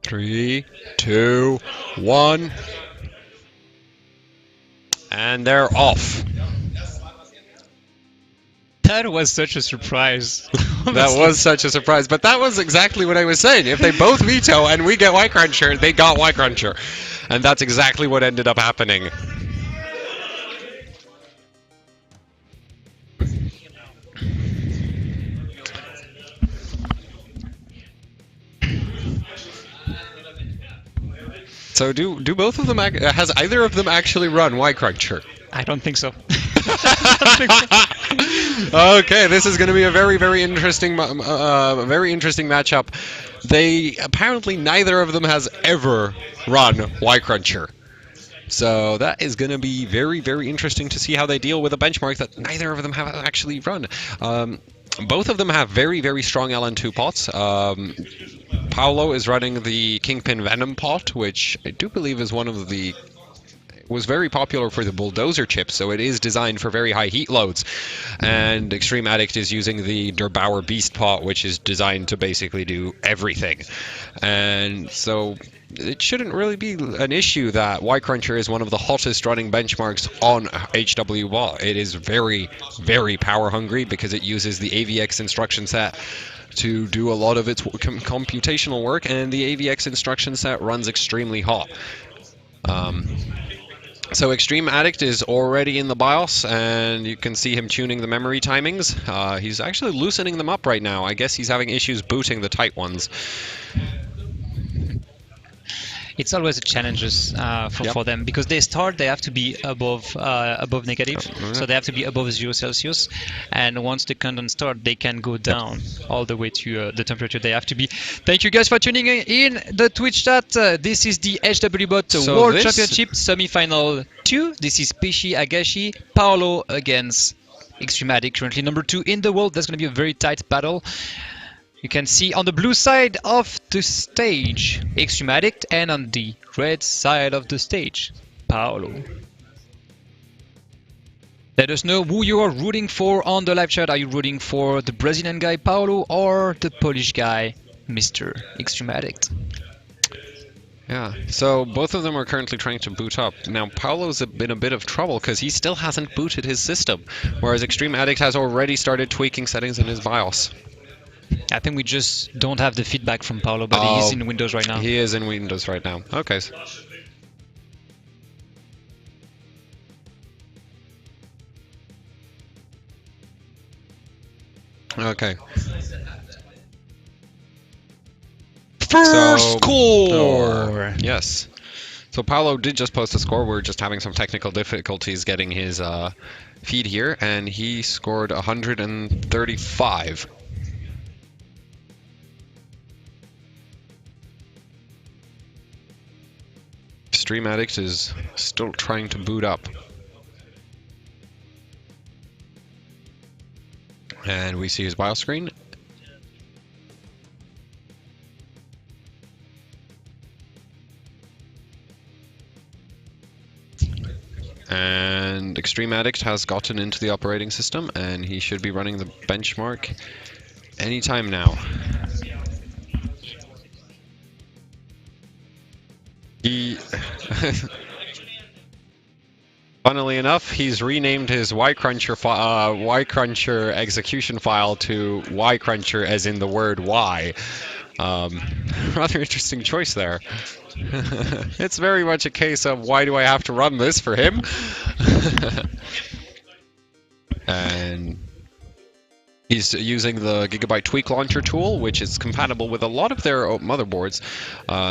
3, 2, 1. And they're off. That was such a surprise. That was such a surprise, but that was exactly what I was saying. If they both veto and we get Y-Cruncher, they got Y-Cruncher. And that's exactly what ended up happening. So do both of them, has either of them actually run Y-Cruncher? I don't think so. Okay, this is going to be a very interesting matchup. They apparently neither of them has ever run Y-Cruncher. So that is going to be very interesting to see how they deal with a benchmark that neither of them have actually run. Both of them have very strong LN2 pots. Paolo is running the Kingpin Venom pot, which I do believe is was very popular for the bulldozer chip, so it is designed for very high heat loads. And Xtreme Addict is using the Der Bauer Beast pot, which is designed to basically do everything. And so it shouldn't really be an issue that Y-Cruncher is one of the hottest running benchmarks on HWBOT. It is very power hungry because it uses the AVX instruction set to do a lot of its computational work, and the AVX instruction set runs extremely hot. So Xtreme Addict is already in the BIOS, and you can see him tuning the memory timings. He's actually loosening them up right now. I guess he's having issues booting the tight ones. It's always a challenge for them because they have to be above negative, so they have to be above 0 Celsius, and once the countdown starts, they can go down all the way to the temperature they have to be. Thank you guys for tuning in the Twitch chat. This is the HWBOT World Championship Semi-Final 2. This is Peshi Agashi, Paolo against Xtreme Addict, currently number 2 in the world. That's going to be a very tight battle. You can see on the blue side of the stage, Xtreme Addict, and on the red side of the stage, Paolo. Let us know who you are rooting for on the live chat. Are you rooting for the Brazilian guy, Paolo, or the Polish guy, Mr. Xtreme Addict? Yeah, so both of them are currently trying to boot up. Now, Paolo's been a bit of trouble because he still hasn't booted his system, whereas Xtreme Addict has already started tweaking settings in his BIOS. I think we just don't have the feedback from Paolo, but he's in Windows right now. He is in Windows right now. Okay. Okay. First score! Yes. So Paolo did just post a score. We're just having some technical difficulties getting his feed here, and he scored 135. Xtreme Addict is still trying to boot up. And we see his BIOS screen. And Xtreme Addict has gotten into the operating system, and he should be running the benchmark anytime now. Funnily enough, he's renamed his Y-Cruncher execution file to Y-Cruncher as in the word Y. Rather interesting choice there. It's very much a case of why do I have to run this for him? And he's using the Gigabyte Tweak Launcher tool, which is compatible with a lot of their motherboards.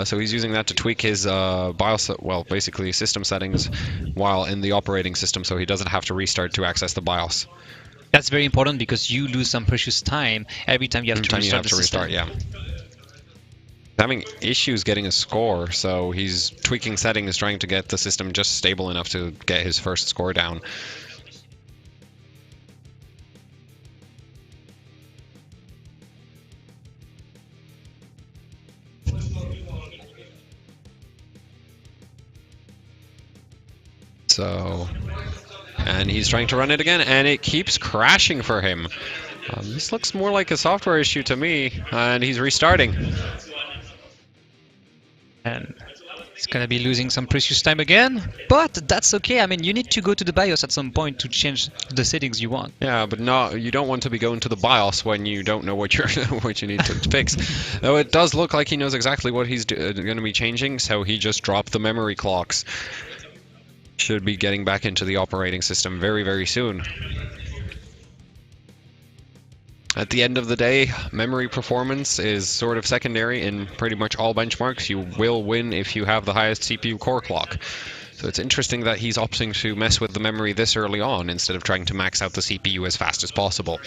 So he's using that to tweak his BIOS, well, basically system settings while in the operating system, so he doesn't have to restart to access the BIOS. That's very important because you lose some precious time every time you have to restart the system. Yeah. Having issues getting a score, so he's tweaking settings, trying to get the system just stable enough to get his first score down. So, and he's trying to run it again, and it keeps crashing for him. This looks more like a software issue to me, and he's restarting. And it's going to be losing some precious time again, but that's okay. I mean, you need to go to the BIOS at some point to change the settings you want. Yeah, but no, you don't want to be going to the BIOS when you don't know what you're what you need to fix. Though it does look like he knows exactly what he's going to be changing, so he just dropped the memory clocks. Should be getting back into the operating system very, very soon. At the end of the day, memory performance is sort of secondary in pretty much all benchmarks. You will win if you have the highest CPU core clock. So it's interesting that he's opting to mess with the memory this early on instead of trying to max out the CPU as fast as possible.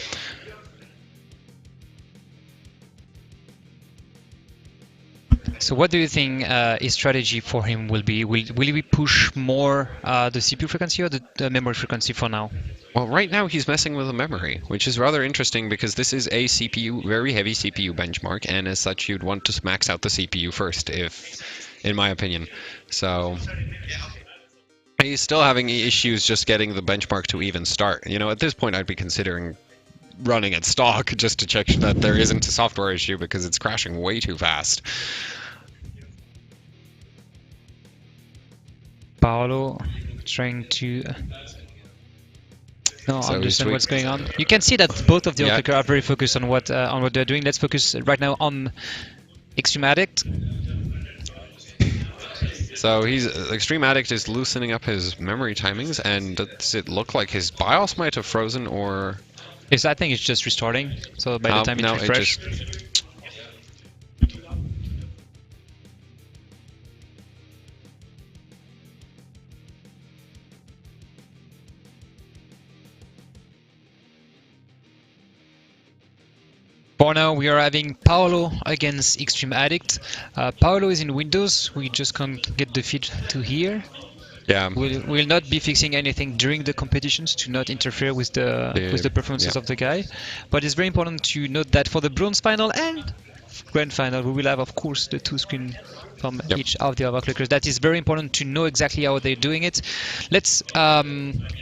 So what do you think his strategy for him will be? Will he push more the CPU frequency or the memory frequency for now? Well, right now he's messing with the memory, which is rather interesting because this is a CPU, very heavy CPU benchmark, and as such you'd want to max out the CPU first, in my opinion. So he's still having issues just getting the benchmark to even start. You know, at this point I'd be considering running at stock just to check that there isn't a software issue because it's crashing way too fast. Paolo trying to understand what's going on. You can see that both of the overclockers are very focused on what they're doing. Let's focus right now on Xtreme Addict. So Xtreme Addict is loosening up his memory timings, and does it look like his BIOS might have frozen, or? Yes, I think it's just restarting. So by the time it refreshes. For now, we are having Paolo against Xtreme Addict. Paolo is in Windows. We just can't get the feed to here. Yeah. We'll not be fixing anything during the competitions to not interfere with the performances of the guy. But it's very important to note that for the bronze final and grand final, we will have, of course, the two screens from each of the overclockers. That is very important to know exactly how they're doing it. Let's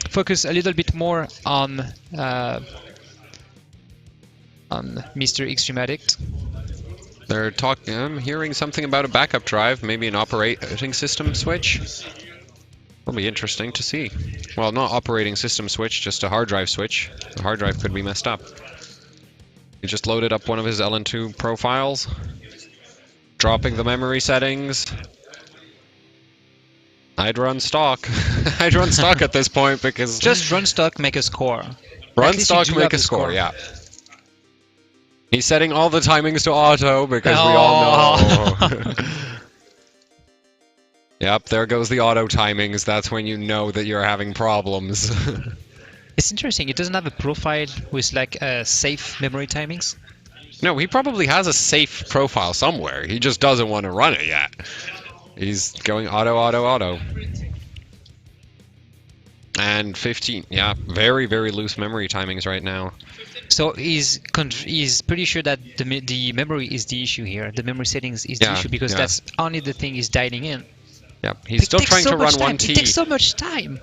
focus a little bit more on Mr. Xtreme Addict. They're talking. I'm hearing something about a backup drive, maybe an operating system switch. Will be interesting to see. Well, not operating system switch, just a hard drive switch. The hard drive could be messed up. He just loaded up one of his LN2 profiles, dropping the memory settings. I'd run stock. I'd run stock at this point because just run stock, make a score. Run stock, make a score. Yeah. He's setting all the timings to auto because we all know. Yep, there goes the auto timings. That's when you know that you're having problems. It's interesting. It doesn't have a profile with like safe memory timings. No, he probably has a safe profile somewhere. He just doesn't want to run it yet. He's going auto, auto, auto. And 15, yeah, very, very loose memory timings right now. So he's pretty sure that the memory is the issue here. The memory settings is the issue because that's only the thing he's dialing in. Yep, he's still trying to run 1T. It takes so much time.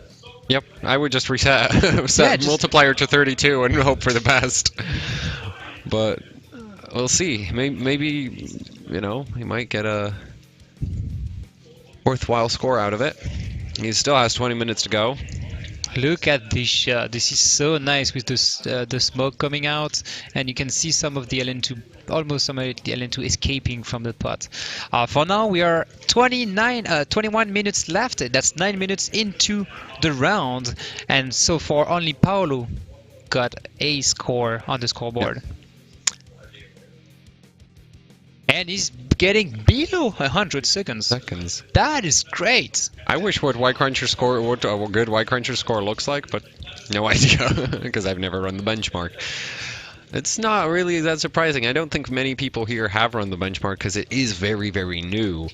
Yep, I would just reset multiplier to 32 and hope for the best. But we'll see. Maybe you know, he might get a worthwhile score out of it. He still has 20 minutes to go. Look at this shot. This is so nice with the smoke coming out, and you can see some of the LN2, almost some of the LN2 escaping from the pot. For now, we are 21 minutes left. That's 9 minutes into the round, and so far only Paolo got a score on the scoreboard. Yep. And he's getting below 100 seconds. That is great. I wish what a good Y Cruncher score looks like, but no idea because I've never run the benchmark. It's not really that surprising. I don't think many people here have run the benchmark because it is very, very new.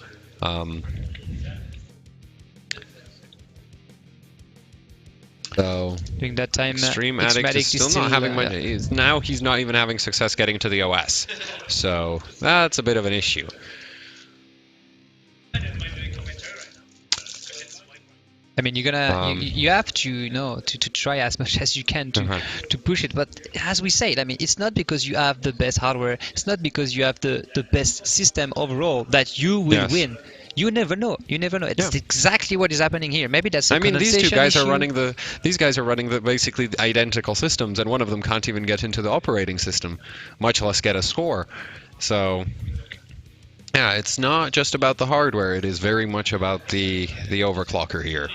So during that time, Xtreme Addict is still not having much. Now he's not even having success getting to the OS, so that's a bit of an issue. I mean, you're gonna you have to to try as much as you can to push it. But as we said, I mean, it's not because you have the best hardware. It's not because you have the best system overall that you will win. You never know. You never know. It's exactly what is happening here. Maybe that's a I mean, these two guys issue. are running the basically identical systems, and one of them can't even get into the operating system, much less get a score. So, yeah, it's not just about the hardware. It is very much about the overclocker here.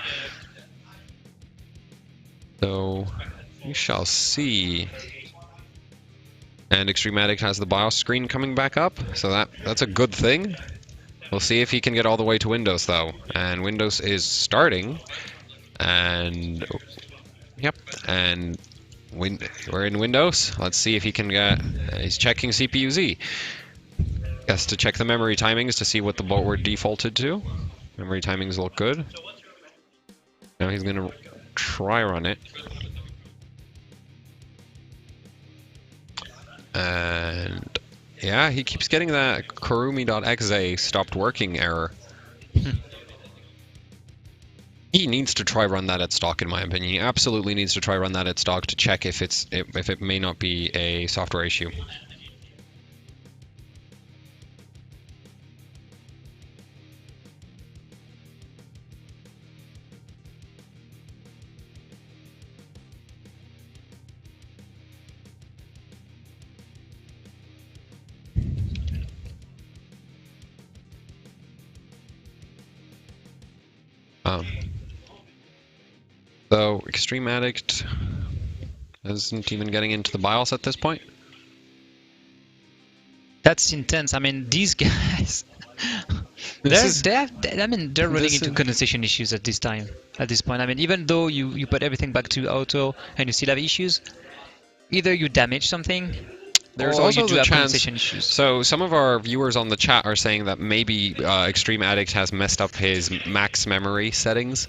So, we shall see. And Xtreme Addict has the BIOS screen coming back up, so that's a good thing. We'll see if he can get all the way to Windows, though. And Windows is starting. And... Yep. And we're in Windows. Let's see if he can get... he's checking CPU-Z. Has to check the memory timings to see what the board were defaulted to. Memory timings look good. Now he's going to try run it. And... yeah, he keeps getting that Kurumi.exe stopped working error. He needs to try run that at stock, in my opinion. He absolutely needs to try run that at stock to check if it may not be a software issue. So, Xtreme Addict isn't even getting into the BIOS at this point. That's intense. I mean, these guys, they're running into condensation issues at this time. At this point, I mean, even though you put everything back to auto and you still have issues, either you damage something. There's also the chance. So some of our viewers on the chat are saying that maybe Xtreme Addict has messed up his max memory settings,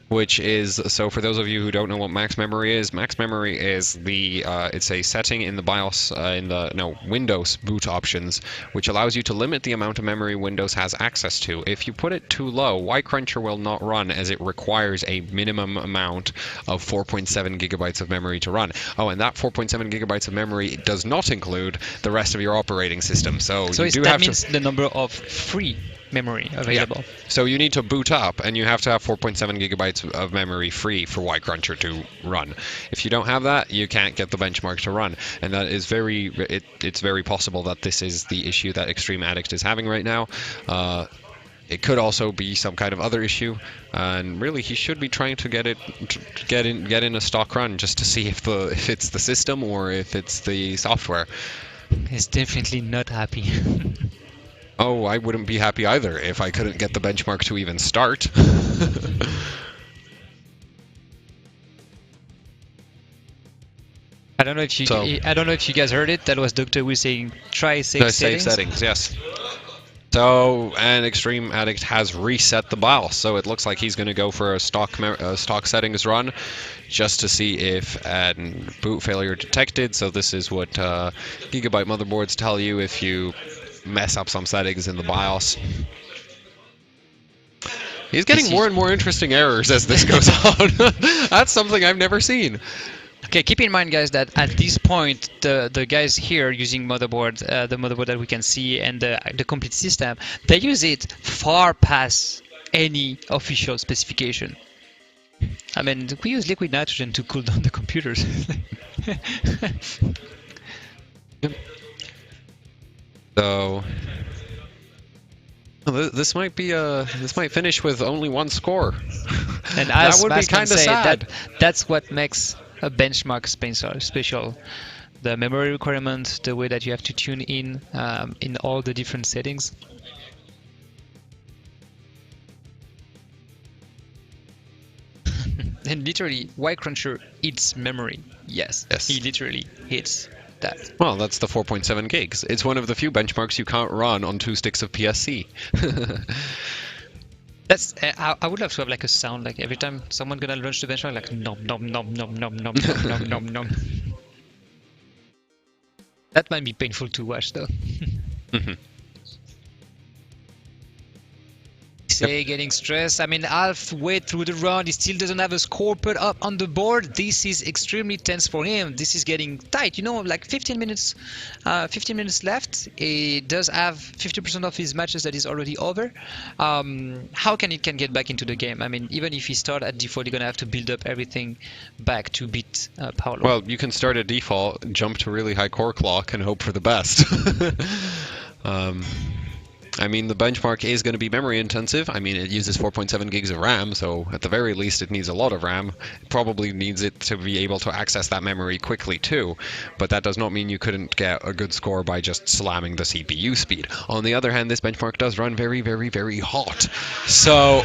which is, so for those of you who don't know what max memory is the it's a setting in the BIOS Windows boot options, which allows you to limit the amount of memory Windows has access to. If you put it too low, Y-Cruncher will not run, as it requires a minimum amount of 4.7 gigabytes of memory to run. Oh, and that 4.7 gigabytes of memory does not include the rest of your operating system. So you do have means the number of free memory available. Yeah. So you need to boot up, and you have to have 4.7 gigabytes of memory free for Y-Cruncher to run. If you don't have that, you can't get the benchmark to run, and that is it's very possible that this is the issue that Xtreme Addict is having right now. It could also be some kind of other issue, and really he should be trying to get in a stock run just to see if it's the system or if it's the software. He's definitely not happy. Oh, I wouldn't be happy either if I couldn't get the benchmark to even start. I don't know if you guys heard it. That was Dr. Wu saying try save settings. Yes. So, and Xtreme Addict has reset the BIOS, so it looks like he's going to go for a stock settings run just to see if boot failure detected. So this is what Gigabyte motherboards tell you if you mess up some settings in the BIOS. He's getting more and more interesting errors as this goes on. That's something I've never seen. Okay, keep in mind, guys, that at this point, the guys here using motherboard, the motherboard that we can see, and the complete system, they use it far past any official specification. I mean, we use liquid nitrogen to cool down the computers. Yep. So this might finish with only one score. And that would be kind of sad. That's what makes a benchmark special. The memory requirement, the way that you have to tune in all the different settings. And literally, Y-Cruncher eats memory. Yes, he literally hits that. Well, that's the 4.7 gigs. It's one of the few benchmarks you can't run on 2 sticks of PSC. That's. I would love to have like a sound, like every time someone gonna launch the benchmark, like nom nom nom nom nom nom nom nom nom. That might be painful to watch, though. Say getting stressed. I mean, halfway through the round, he still doesn't have a score put up on the board. This is extremely tense for him. This is getting tight. You know, like 15 minutes left. He does have 50% of his matches that is already over. How can he get back into the game? I mean, even if he start at default, you're gonna have to build up everything back to beat Paolo. Well, you can start at default, jump to really high core clock, and hope for the best. I mean, the benchmark is going to be memory intensive. I mean, it uses 4.7 gigs of RAM, so at the very least it needs a lot of RAM. It probably needs it to be able to access that memory quickly too, but that does not mean you couldn't get a good score by just slamming the CPU speed. On the other hand, this benchmark does run very, very, very hot. So...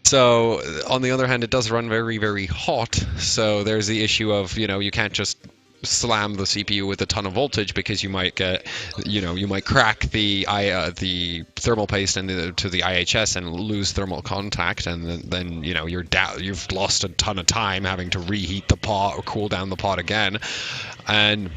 So, on the other hand, it does run very, very hot, so there's the issue of, you know, you can't just slam the CPU with a ton of voltage because you might get, you know, you might crack the thermal paste to the IHS and lose thermal contact, and then you know you've lost a ton of time having to reheat the pot or cool down the pot again, and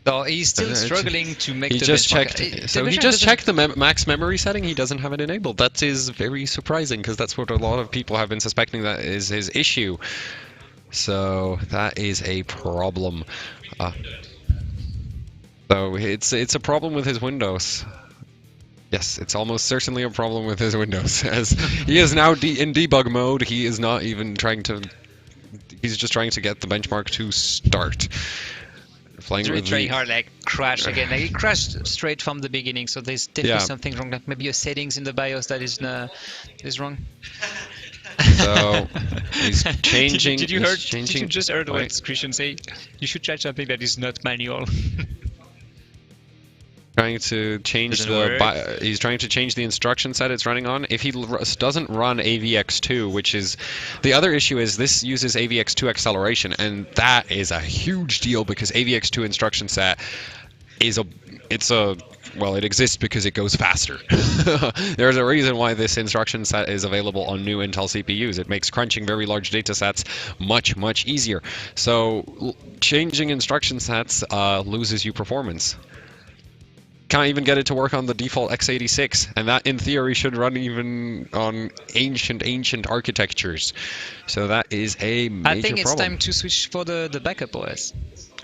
so he's still struggling to make he the just benchmark. checked. So he just checked the max memory setting. He doesn't have it enabled. That is very surprising because that's what a lot of people have been suspecting that is his issue. So that is a problem. So it's a problem with his Windows. Yes, it's almost certainly a problem with his Windows. As he is now in debug mode, he is not even trying to. He's just trying to get the benchmark to start. He's really trying hard, like crash again. Like he crashed straight from the beginning, so there's definitely something wrong. Like maybe a settings in the BIOS that is wrong. So he's changing. Did you just heard what Christian say? You should try something that is not manual. Trying to change he's trying to change the instruction set it's running on. If he doesn't run AVX2, which is the other issue, is this uses AVX2 acceleration, and that is a huge deal because AVX2 instruction set is well, it exists because it goes faster. There's a reason why this instruction set is available on new Intel CPUs. It makes crunching very large data sets much, much easier. So changing instruction sets loses you performance. Can't even get it to work on the default x86, and that in theory should run even on ancient architectures. So that is a major problem. I think it's time to switch for the backup OS.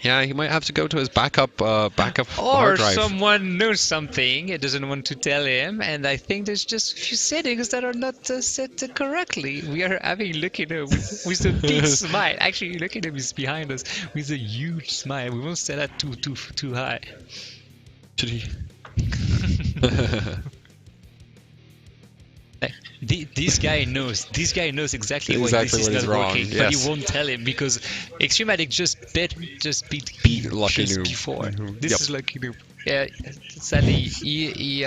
Yeah, he might have to go to his backup hard drive. Or someone knows something, it doesn't want to tell him, and I think there's just a few settings that are not set correctly. We are having look at him with a big smile. Actually, look at him, he's behind us with a huge smile. We won't set that too high. This guy knows exactly why this is not working, but he won't tell him because Xtreme Addict just beat Lucky Noob before. This is Lucky Noob. Yeah, sadly he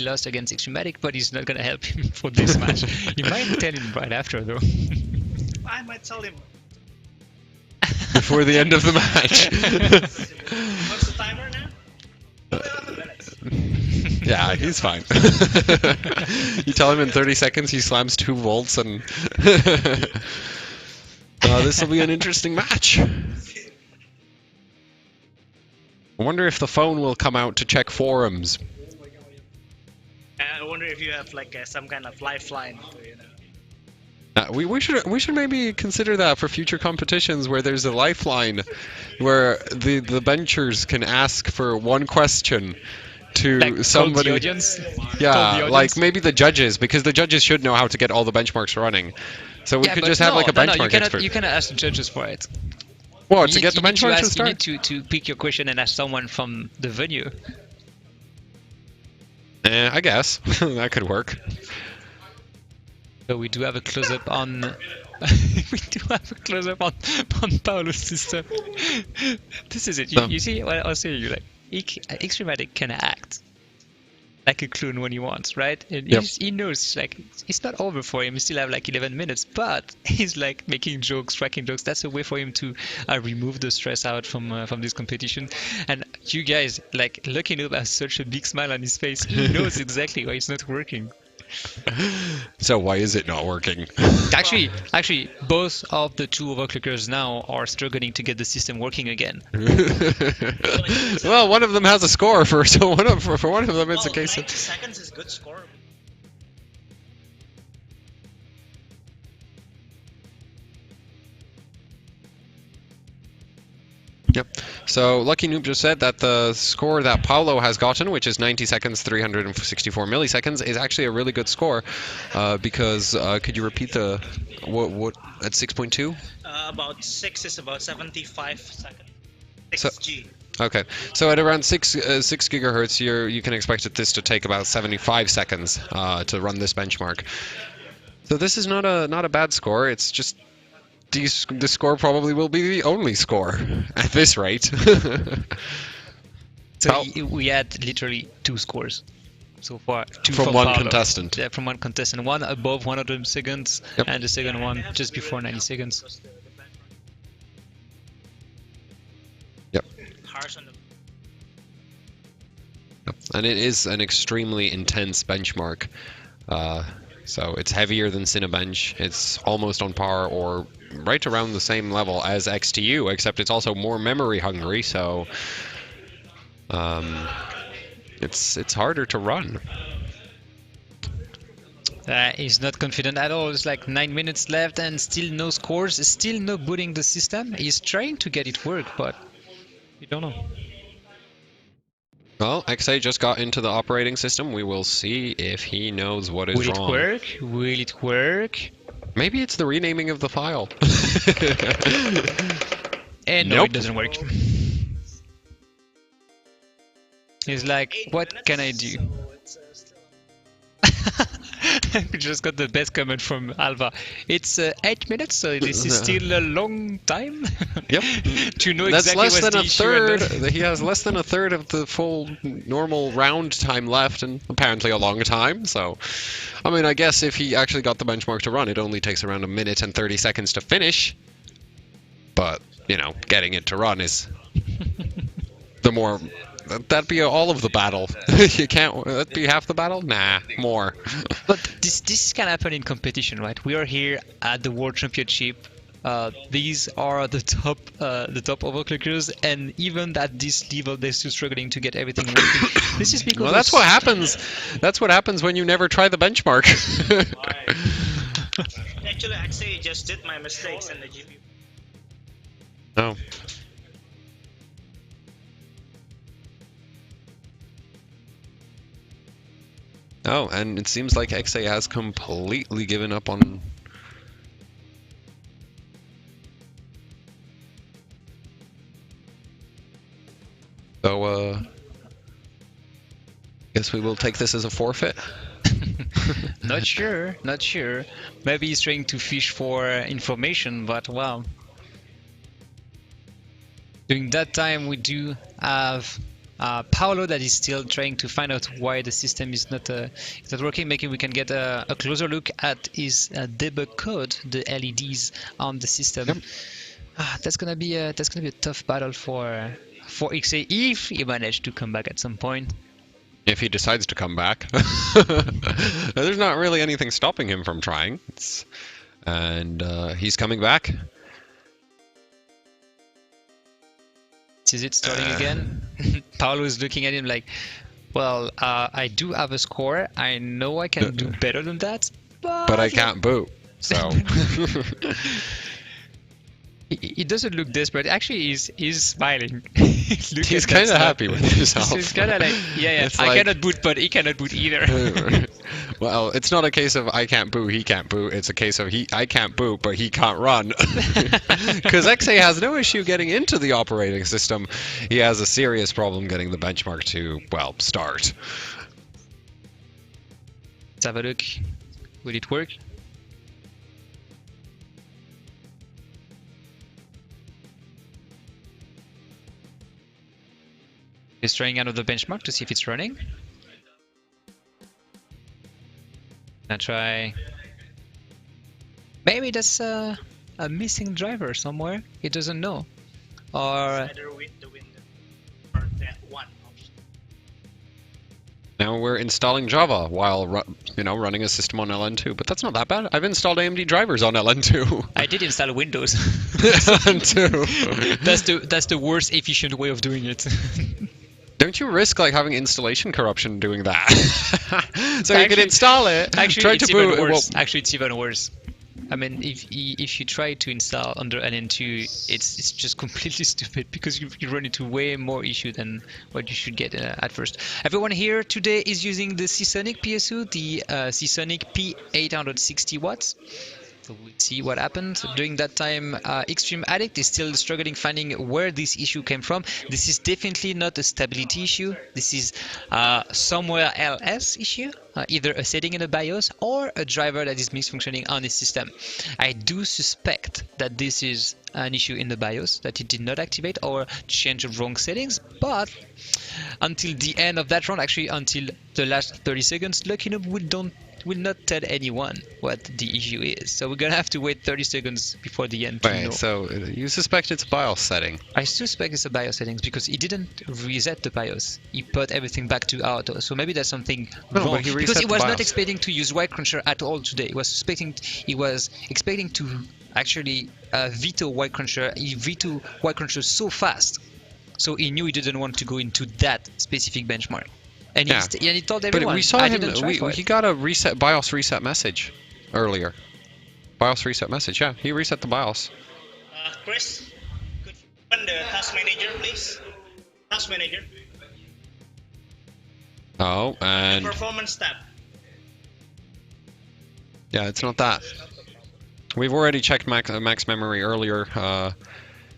lost against Xtreme Addict, but he's not gonna help him for this match. He might tell him right after though. I might tell him before the end of the match. What's the timer now? Yeah, he's fine. You tell him in 30 seconds he slams 2 volts and... this will be an interesting match. I wonder if the phone will come out to check forums. I wonder if you have like some kind of lifeline, you know. We should maybe consider that for future competitions where there's a lifeline where the benchers can ask for one question to like somebody. The audience? Yeah, like maybe the judges, because the judges should know how to get all the benchmarks running. So we could just have like a benchmark expert. You cannot ask the judges for it. What, to get the benchmark to start? You need to pick your question and ask someone from the venue. I guess that could work. So we do have a close-up on Paolo's system. This is it. You see what I'll say? You like Xtreme Addict can act like a clown when he wants, right? And he knows like it's not over for him. He still have like 11 minutes, but he's like making jokes, cracking jokes. That's a way for him to remove the stress out from this competition. And you guys, like Lucky Noob has such a big smile on his face. He knows exactly why it's not working. So why is it not working? Actually, both of the two overclockers now are struggling to get the system working again. Well, one of them has a score for one of them it's a case 90 of. seconds is good score. Yep. So Lucky Noob just said that the score that Paolo has gotten, which is 90 seconds 364 milliseconds, is actually a really good score. Because could you repeat the what at 6.2? About 6 is about 75 seconds. So- 6G. Okay, so at around 6 gigahertz, you can expect this to take about 75 seconds to run this benchmark. So this is not a bad score. It's just the score probably will be the only score at this rate. So we had literally 2 scores so far. 2 From one Paolo. contestant. Yeah, from one contestant. One above 100 seconds, Yep. and the second one just before 90 seconds. Yep. Harsh on the And it is an extremely intense benchmark. So it's heavier than Cinebench. It's almost on par or right around the same level as XTU, except it's also more memory hungry. So it's harder to run. He's not confident at all. It's like 9 minutes left and still no scores, still no booting the system. He's trying to get it work, but we don't know. Well, XA just got into the operating system. We will see if he knows what is Will wrong. it work? Will it work? Maybe it's the renaming of the file. And no, Nope. it doesn't work. He's like, what can I do? We just got the best comment from Alva. It's 8 minutes, so this is still a long time. Yep. To know That's exactly less what's than the a issue and third. then- He has less than a third of the full normal round time left, and apparently a long time. So, I mean, I guess if he actually got the benchmark to run, it only takes around 1 minute and 30 seconds to finish. But you know, getting it to run is the more. That'd be all of the battle. You can't. That'd be half the battle. Nah, more. But this can happen in competition, right? We are here at the World Championship. These are the top overclockers, and even at this level, they're still struggling to get everything working. This is because Well, that's what happens. That's what happens when you never try the benchmark. Actually, XA just did my mistakes in the GPU. No. Oh, and it seems like XA has completely given up on. So, guess we will take this as a forfeit. Not sure, not sure. Maybe he's trying to fish for information, but wow. During that time, we do have Paolo that is still trying to find out why the system is not working. Maybe we can get a closer look at his debug code, the LEDs on the system. Yep. That's gonna be a tough battle for XA if he managed to come back at some point. If he decides to come back. There's not really anything stopping him from trying. And he's coming back. Is it starting again? Paolo is looking at him like, well, I do have a score. I know I can do better than that, But I can't boot. So. He doesn't look desperate. Actually, he's smiling. He's kind of happy with himself. He's kind of like, yeah, It's I like- cannot boot, but he cannot boot either. Well, it's not a case of I can't boot, he can't boot. It's a case of I can't boot, but he can't run. Because XA has no issue getting into the operating system. He has a serious problem getting the benchmark to, well, start. Let's have a look. Will it work? He's trying another benchmark to see if it's running. Gonna try. Maybe that's a missing driver somewhere. He doesn't know. Or Either with the window or that one option. now we're installing Java while running a system on LN2. But that's not that bad. I've installed AMD drivers on LN2. I did install Windows. LN2. That's the worst efficient way of doing it. Don't you risk like having installation corruption doing that? So you can install it. Actually, it's boot. even worse. Actually, it's even worse. I mean, if you try to install under LN2, it's just completely stupid because you run into way more issue than what you should get at first. Everyone here today is using the Seasonic PSU, the Seasonic P860 watts. So we'll see what happens. During that time, Xtreme Addict is still struggling finding where this issue came from. This is definitely not a stability issue. This is somewhere else issue, either a setting in the BIOS or a driver that is misfunctioning on the system. I do suspect that this is an issue in the BIOS, that it did not activate or change the wrong settings, but until the end of that round, actually until the last 30 seconds, Lucky Noob will not tell anyone what the issue is. So we're gonna have to wait 30 seconds before the end to know. So you suspect it's a BIOS setting? I suspect it's a BIOS settings because he didn't reset the BIOS. He put everything back to auto. So maybe there's something wrong. But Because he was not BIOS. expecting to use Y Cruncher at all today. He was expecting to actually veto Y Cruncher. He vetoed Y Cruncher so fast. So he knew he didn't want to go into that specific benchmark. And, Yeah. he told everyone, But we saw I him. didn't try for it. He got a BIOS reset message earlier. BIOS reset message. Yeah, he reset the BIOS. Chris, could you open the task manager, please? Task manager. Oh, and Performance tab. yeah, it's not that. We've already checked max memory earlier.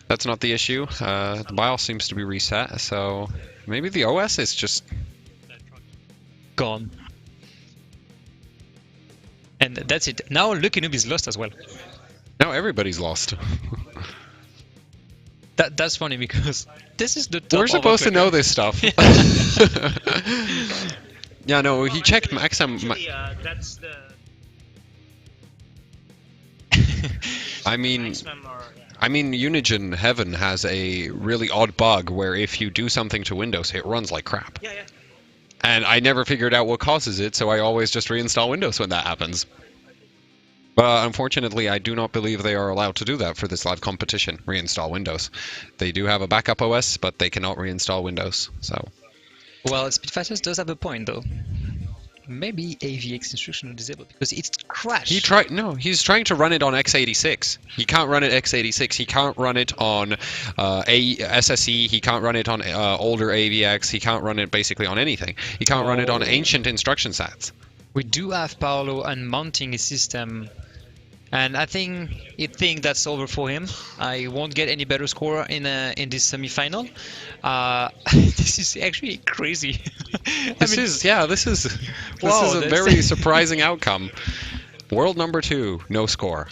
That's not the issue. The BIOS seems to be reset, so maybe the OS is just gone. And that's it. Now Lucky Noob is lost as well. now everybody's lost. That's funny because this is the top We're supposed to overclocker. know this stuff. Yeah, no, he checked max. Actually, that's the I mean, maximum or yeah. I mean, Unigen Heaven has a really odd bug where if you do something to Windows, it runs like crap. Yeah, yeah. And I never figured out what causes it, so I always just reinstall Windows when that happens. But unfortunately, I do not believe they are allowed to do that for this live competition, reinstall Windows. They do have a backup OS, but they cannot reinstall Windows, so... Well, Speedfighters does have a point though. Maybe AVX instruction will disable because it's crashed. He's trying to run it on x86. He can't run it x86. He can't run it on SSE. He can't run it on older AVX. He can't run it basically on anything. He can't run it on ancient instruction sets. We do have Paolo unmounting his system, and I think that's over for him. I won't get any better score in this semi-final. This is actually crazy. This is Wow, a that's- very surprising outcome. World number 2, no score.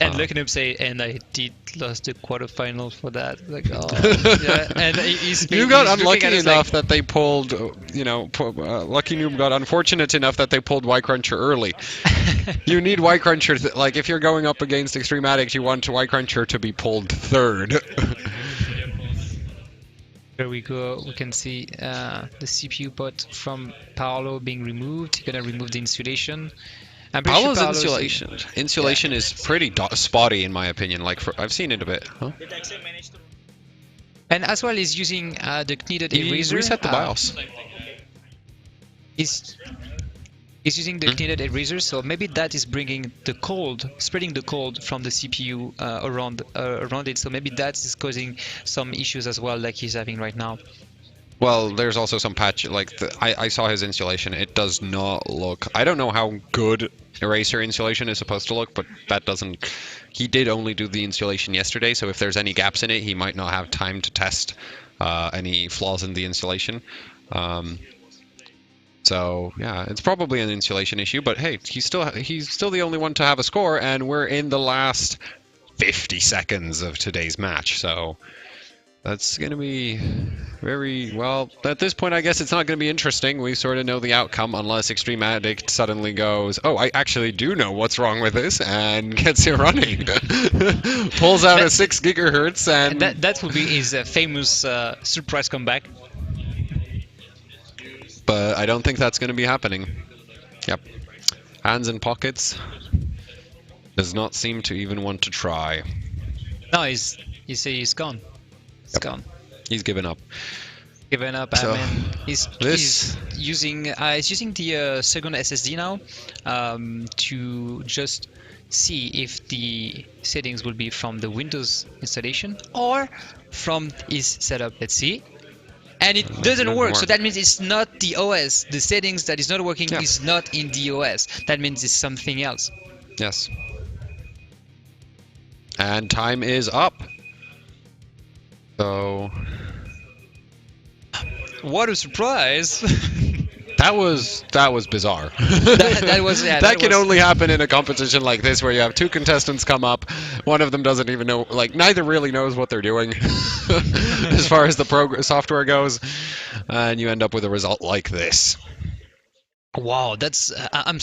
And Lucky Noob say, and I did lost the quarterfinal for that. Like, oh, yeah. And You got he's unlucky looking at us enough like, that they pulled, Lucky Noob got unfortunate enough that they pulled Y Cruncher early. You need Y Cruncher, like if you're going up against Xtreme Addict, you want Y Cruncher to be pulled third. There we go. We can see the CPU pot from Paolo being removed. You're gonna remove the insulation. I'm pretty sure Paolo's Paolo's- insulation is pretty spotty in my opinion. Like I've seen it a bit. Huh? Did XM manage to? And as well, he's using the kneaded He eraser. reset the BIOS. He's using the kneaded eraser, so maybe that is bringing the cold, spreading the cold from the CPU around it. So maybe that is causing some issues as well, like he's having right now. Well, there's also some patch, I saw his installation. It does not look... I don't know how good eraser installation is supposed to look, but that doesn't... He did only do the installation yesterday, so if there's any gaps in it, he might not have time to test any flaws in the installation. So, yeah, it's probably an installation issue, but hey, he's still the only one to have a score, and we're in the last 50 seconds of today's match, so... That's going to be very, well, at this point I guess it's not going to be interesting. We sort of know the outcome unless Xtreme Addict suddenly goes, oh, I actually do know what's wrong with this, and gets it running. Pulls out a 6 gigahertz and... That would be his famous surprise comeback. But I don't think that's going to be happening. Yep. Hands in pockets. Does not seem to even want to try. No, he's gone. He's Yep. gone. He's given up. Given up. So, I mean, he's this- using the second SSD now to just see if the settings will be from the Windows installation or from his setup. Let's see. And it doesn't work, so that means it's not the OS. The settings that is not working Yeah. is not in the OS. That means it's something else. Yes. And time is up. So What a surprise! that was bizarre. that was yeah, that can was- only happen in a competition like this where you have two contestants come up. One of them doesn't even know, like neither really knows what they're doing as far as the software goes, and you end up with a result like this. Wow, I'm